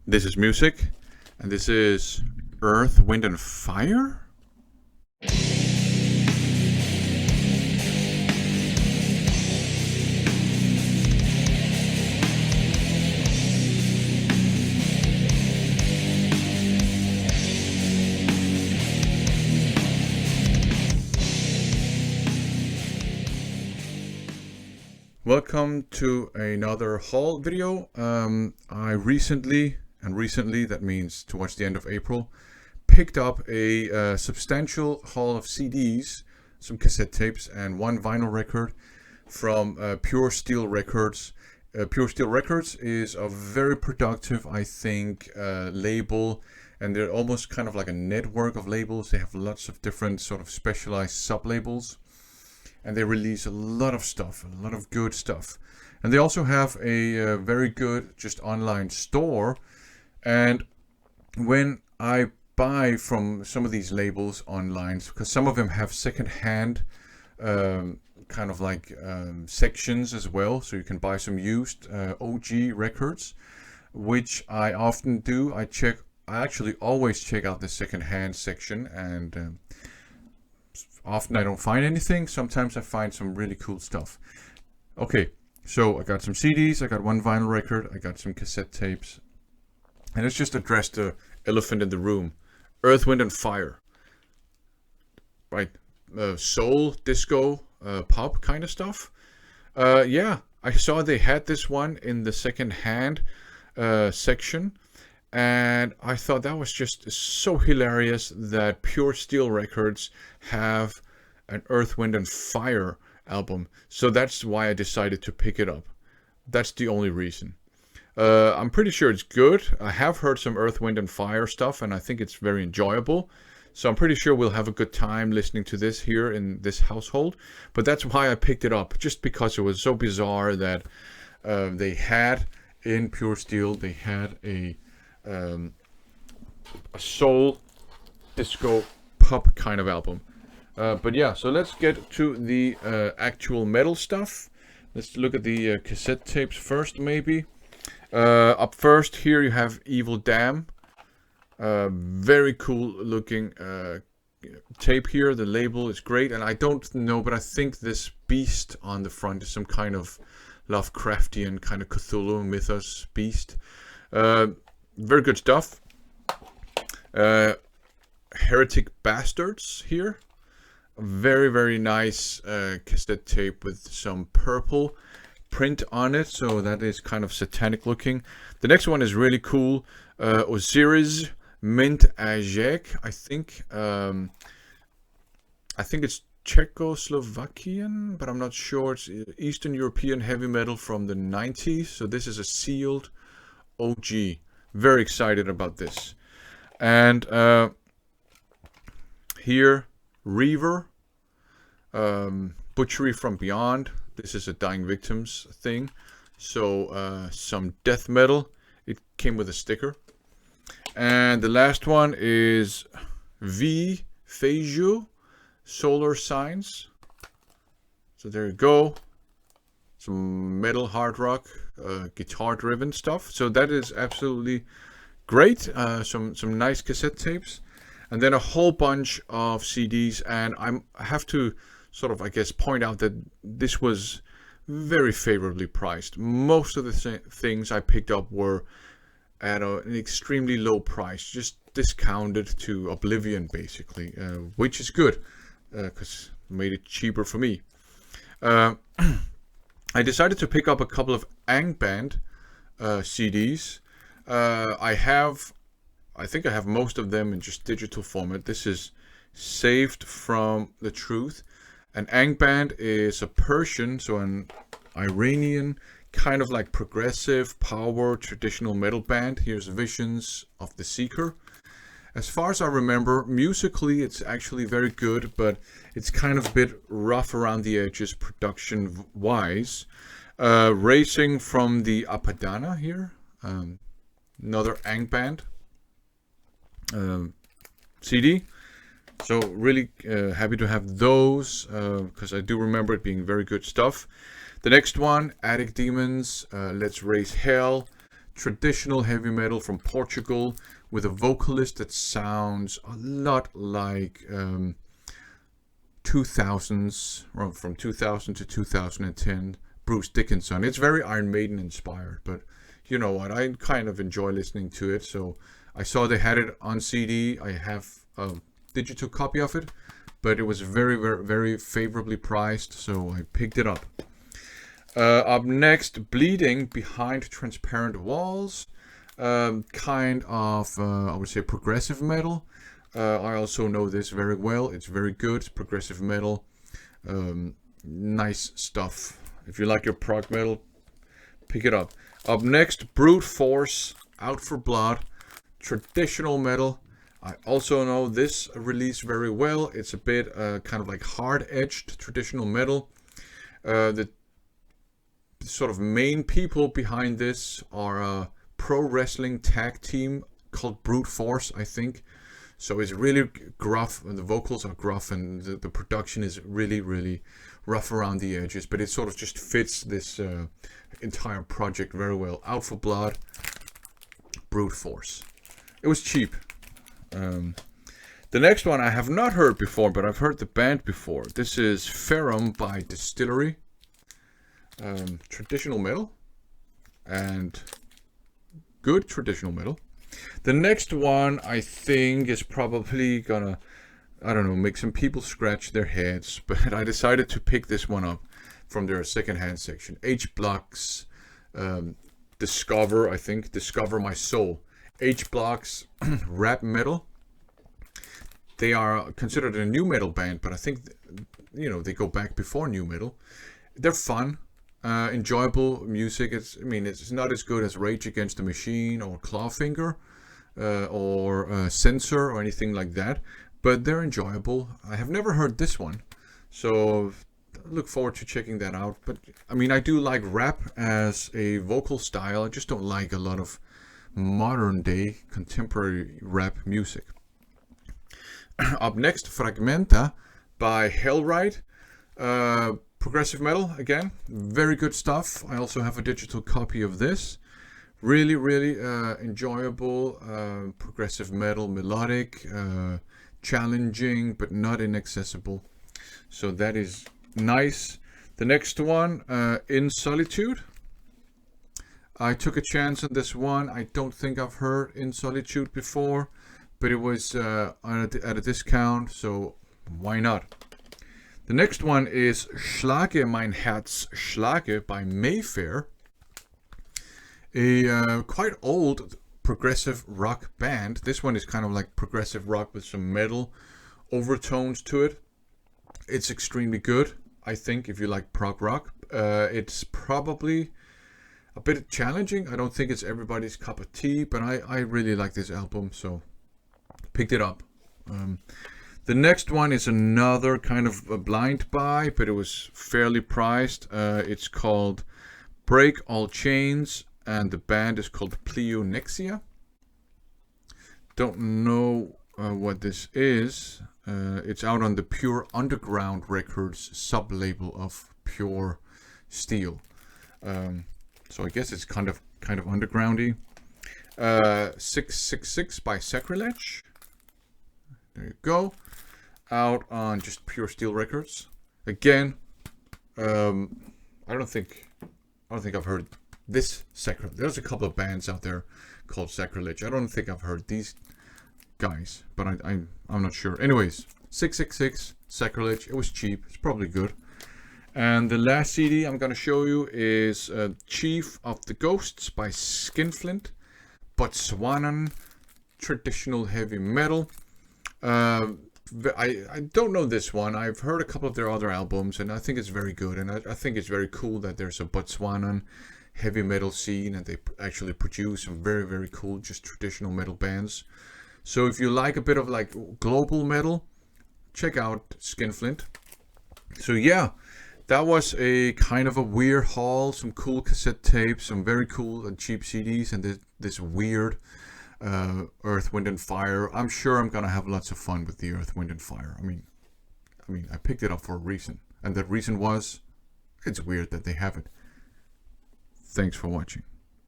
This is music, and this is Earth, Wind and Fire? Welcome to another haul video. I recently, that means towards the end of April, picked up a substantial haul of CDs, some cassette tapes, and one vinyl record from Pure Steel Records. Pure Steel Records is a very productive, I think, label, and they're almost kind of like a network of labels. They have lots of different sort of specialized sub-labels. And they release a lot of stuff, a lot of good stuff. And they also have a very good just online store. And when I buy from some of these labels online, because some of them have second-hand kind of like sections as well, so you can buy some used OG records, which I often do. I actually always check out the second-hand section, and often I don't find anything. Sometimes I find some really cool stuff. Okay, so I got some CDs, I got one vinyl record, I got some cassette tapes. And let's just address the elephant in the room. Earth, Wind and Fire. Right, soul, disco, pop kind of stuff. Yeah, I saw they had this one in the second-hand section. And I thought that was just so hilarious that Pure Steel Records have an Earth, Wind and Fire album. So that's why I decided to pick it up. That's the only reason. I'm pretty sure it's good. I have heard some Earth, Wind and Fire stuff, and I think it's very enjoyable. So I'm pretty sure we'll have a good time listening to this here in this household. But that's why I picked it up, just because it was so bizarre that they had in Pure Steel, they had a soul, disco, pop kind of album. But yeah, so let's get to the actual metal stuff. Let's look at the cassette tapes first, maybe. Up first, here you have Evil Dam. Very cool looking tape here. The label is great, and I don't know, but I think this beast on the front is some kind of Lovecraftian kind of Cthulhu mythos beast. Very good stuff. Heretic Bastards here. Very, very nice cassette tape with some purple print on it. So that is kind of satanic looking. The next one is really cool. Osiris Mint Ajek, I think. I think it's Czechoslovakian, but I'm not sure. It's Eastern European heavy metal from the 90s. So this is a sealed OG. Very excited about this. And here, Reaver, Butchery from Beyond. This is a Dying Victims thing. So some death metal. It came with a sticker. And the last one is V Feiju, Solar Signs. So there you go. Some metal hard rock, guitar driven stuff. So that is absolutely great. Some nice cassette tapes, and then a whole bunch of CDs. And I have to sort of, I guess, point out that this was very favorably priced. Most of the things I picked up were at an extremely low price, just discounted to oblivion basically, which is good because it made it cheaper for me. I decided to pick up a couple of Angband CDs. I think I have most of them in just digital format. This is Saved from the Truth. And Angband is a Persian, so an Iranian, kind of like progressive, power, traditional metal band. Here's Visions of the Seeker. As far as I remember, musically it's actually very good, but it's kind of a bit rough around the edges production-wise. Racing from the Apadana here. Another Angband CD. So really happy to have those, because I do remember it being very good stuff. The next one, Attic Demons, Let's Raise Hell, traditional heavy metal from Portugal with a vocalist that sounds a lot like 2000s, or from 2000 to 2010, Bruce Dickinson. It's very Iron Maiden inspired, but you know what, I kind of enjoy listening to it. So I saw they had it on CD. I have a digital copy of it, but it was very, very, very favorably priced, so I picked it up. Up next, Bleeding Behind Transparent Walls. Kind of, I would say, progressive metal. I also know this very well. It's very good. It's progressive metal. Nice stuff. If you like your prog metal, pick it up. Up next, Brute Forcz, Out for Blood. Traditional metal. I also know this release very well. It's a bit kind of like hard-edged traditional metal. The sort of main people behind this are a pro wrestling tag team called Brute Forcz, I think. So it's really gruff, and the vocals are gruff, and the production is really, really rough around the edges. But it sort of just fits this entire project very well. Out for Blood, Brute Forcz. It was cheap. The next one I have not heard before, but I've heard the band before. This is Ferrum by Distillery. Traditional metal, and good traditional metal. The next one I think is probably gonna, I don't know, make some people scratch their heads, but I decided to pick this one up from their secondhand section. H-Block's Discover, I think, Discover My Soul. H-Block's rap metal. They are considered a new metal band, but I think, you know, they go back before new metal. They're fun. Enjoyable music. It's not as good as Rage Against the Machine or Clawfinger or Censor or anything like that, but they're enjoyable. I have never heard this one, so I look forward to checking that out. But I mean, I do like rap as a vocal style. I just don't like a lot of modern day contemporary rap music. Up next, Fragmenta by Hellride. Progressive metal, again, very good stuff. I also have a digital copy of this. Really, really enjoyable progressive metal, melodic, challenging, but not inaccessible. So that is nice. The next one, In Solitude. I took a chance on this one. I don't think I've heard In Solitude before, but it was at a discount, so why not? The next one is Schlage mein Herz Schlage by Mayfair. A quite old progressive rock band. This one is kind of like progressive rock with some metal overtones to it. It's extremely good, I think, if you like prog rock. It's probably a bit challenging. I don't think it's everybody's cup of tea, but I really like this album, so picked it up. The next one is another kind of a blind buy, but it was fairly priced. It's called Break All Chains, and the band is called Pleonexia. Don't know what this is. It's out on the Pure Underground Records sub-label of Pure Steel. So I guess it's kind of undergroundy. 666 by Sacrilege. There you go. Out on just Pure Steel Records. Again, I don't think I've heard this Sacrilege. There's a couple of bands out there called Sacrilege. I don't think I've heard these guys, but I'm not sure. Anyways, 666 Sacrilege. It was cheap. It's probably good. And the last CD I'm gonna show you is Chief of the Ghosts by Skinflint, Botswanan, traditional heavy metal. I don't know this one. I've heard a couple of their other albums, and I think it's very good. And I think it's very cool that there's a Botswanan heavy metal scene, and they actually produce some very, very cool, just traditional metal bands. So if you like a bit of like global metal, check out Skinflint. So yeah, that was a kind of a weird haul. Some cool cassette tapes, some very cool and cheap CDs, and this weird Earth, Wind and Fire. I'm sure I'm gonna have lots of fun with the Earth, Wind and Fire. I mean I picked it up for a reason, and that reason was it's weird that they have it. Thanks for watching.